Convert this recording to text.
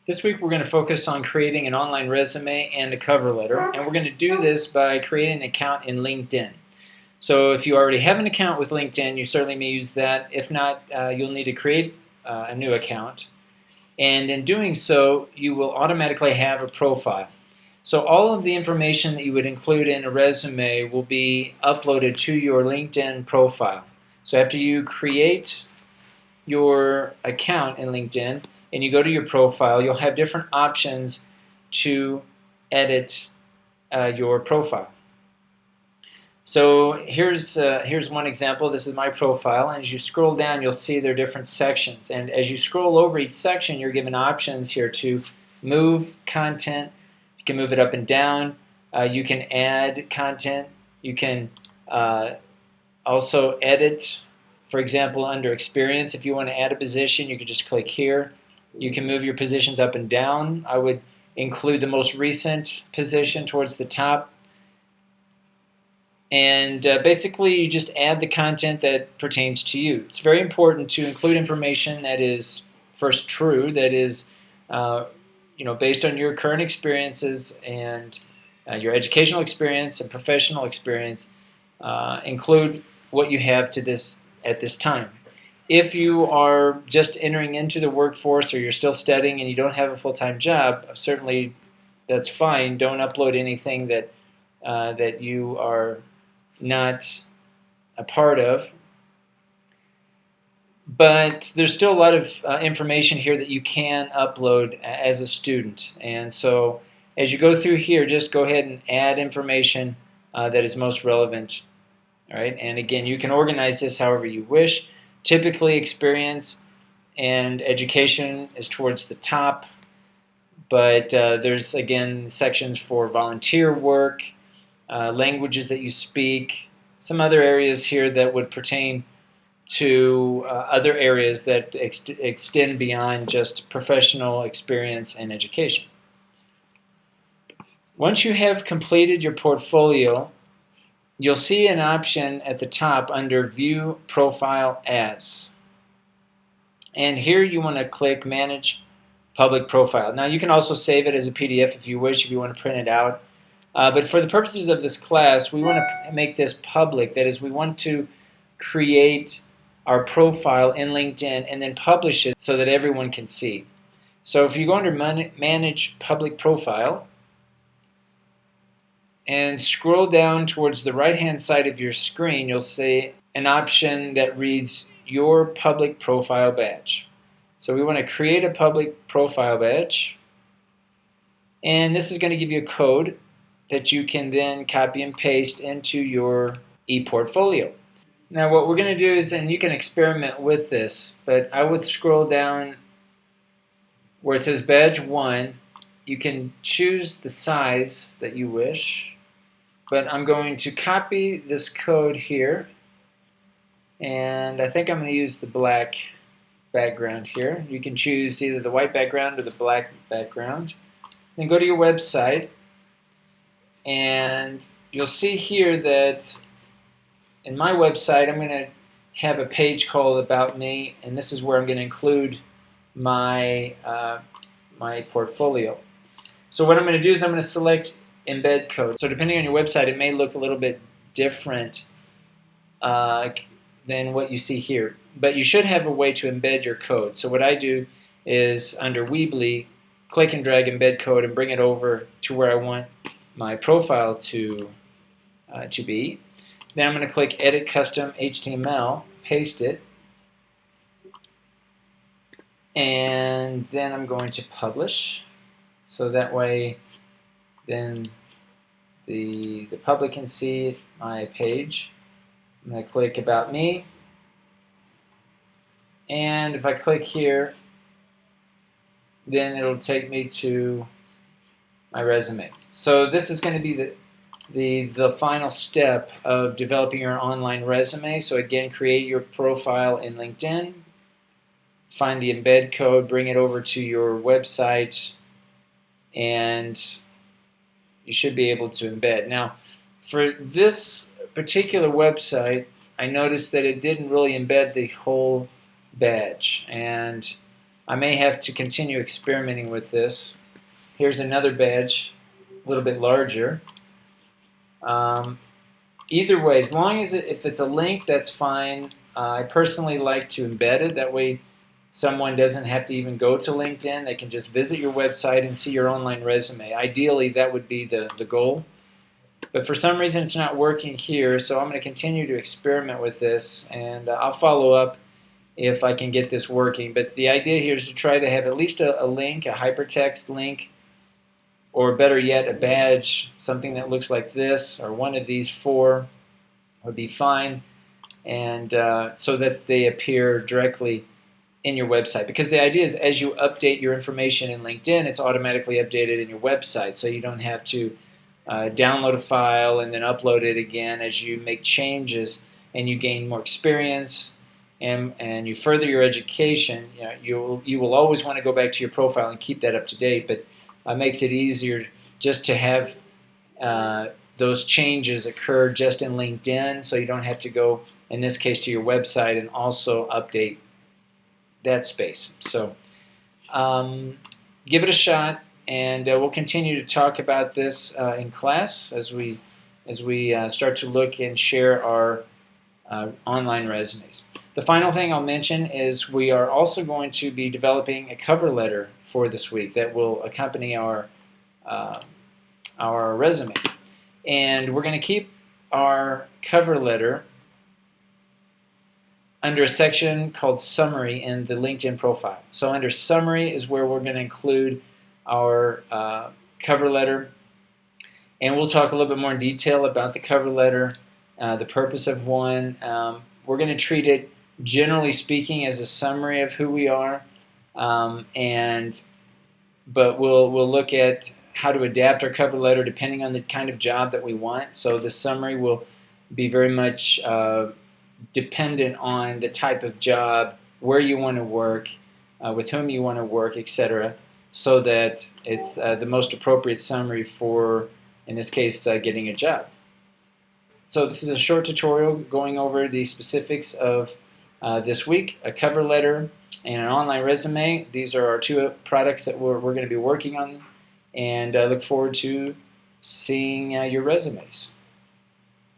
This week we're going to focus on creating an online resume and a cover letter, and we're going to do this by creating an account in LinkedIn. So if you already have an account with LinkedIn, you certainly may use that. If not, you'll need to create a new account. And in doing so, you will automatically have a profile. So all of the information that you would include in a resume will be uploaded to your LinkedIn profile. So after you create your account in LinkedIn and you go to your profile, you'll have different options to edit your profile. So here's one example. This is my profile, and as you scroll down, you'll see there are different sections. And as you scroll over each section, you're given options here to move content. You can move it up and down. You can add content. You can also edit. For example, under experience, if you want to add a position, you can just click here. You can move your positions up and down. I would include the most recent position towards the top. And basically, you just add the content that pertains to you. It's very important to include information that is first true, that is based on your current experiences and your educational experience and professional experience. Include what you have at this time. If you are just entering into the workforce or you're still studying and you don't have a full-time job, certainly that's fine. Don't upload anything that you are not a part of. But there's still a lot of information here that you can upload as a student. And so as you go through here, just go ahead and add information that is most relevant. All right, and again, you can organize this however you wish. Typically, experience and education is towards the top, but there's, again, sections for volunteer work, languages that you speak, some other areas here that would pertain to other areas that extend beyond just professional experience and education. Once you have completed your portfolio, you'll see an option at the top under View Profile As. And here you want to click Manage Public Profile. Now you can also save it as a PDF if you wish, if you want to print it out. But for the purposes of this class, we want to make this public. That is, we want to create our profile in LinkedIn and then publish it so that everyone can see. So if you go under Manage Public Profile, and scroll down towards the right-hand side of your screen, you'll see an option that reads Your Public Profile Badge. So we want to create a public profile badge, and this is going to give you a code that you can then copy and paste into your e-portfolio. Now what we're going to do is, and you can experiment with this, but I would scroll down where it says Badge 1. You can choose the size that you wish. But I'm going to copy this code here, and I think I'm going to use the black background here. You can choose either the white background or the black background. Then go to your website, and you'll see here that in my website I'm going to have a page called About Me, and this is where I'm going to include my, my portfolio. So what I'm going to do is I'm going to select embed code. So depending on your website, it may look a little bit different than what you see here. But you should have a way to embed your code. So what I do is under Weebly, click and drag embed code and bring it over to where I want my profile to be. Then I'm going to click Edit Custom HTML, paste it, and then I'm going to publish. So that way then the public can see my page. I'm going to click About Me, and if I click here, then it'll take me to my resume. So this is going to be the final step of developing your online resume. So again, create your profile in LinkedIn, find the embed code, bring it over to your website, and you should be able to embed. Now, for this particular website, I noticed that it didn't really embed the whole badge, and I may have to continue experimenting with this. Here's another badge, a little bit larger. Either way, as long as if it's a link, that's fine. I personally like to embed it. That way someone doesn't have to even go to LinkedIn. They can just visit your website and see your online resume. Ideally, that would be the goal. But for some reason, it's not working here, so I'm going to continue to experiment with this, and I'll follow up if I can get this working. But the idea here is to try to have at least a link, a hypertext link, or better yet, a badge, something that looks like this, or one of these four would be fine, and so that they appear directly in your website. Because the idea is as you update your information in LinkedIn, it's automatically updated in your website, so you don't have to download a file and then upload it again. As you make changes and you gain more experience and you further your education, you will always want to go back to your profile and keep that up to date, but it makes it easier just to have those changes occur just in LinkedIn, so you don't have to go, in this case, to your website and also update that space. So give it a shot, and we'll continue to talk about this in class as we start to look and share our online resumes. The final thing I'll mention is we are also going to be developing a cover letter for this week that will accompany our resume. And we're going to keep our cover letter under a section called Summary in the LinkedIn profile. So under Summary is where we're going to include our cover letter. And we'll talk a little bit more in detail about the cover letter, the purpose of one. We're going to treat it, generally speaking, as a summary of who we are, but we'll look at how to adapt our cover letter depending on the kind of job that we want. So the summary will be very much dependent on the type of job, where you want to work, with whom you want to work, etc., so that it's the most appropriate summary for, in this case, getting a job. So this is a short tutorial going over the specifics of this week, a cover letter and an online resume. These are our two products that we're going to be working on, and I look forward to seeing your resumes.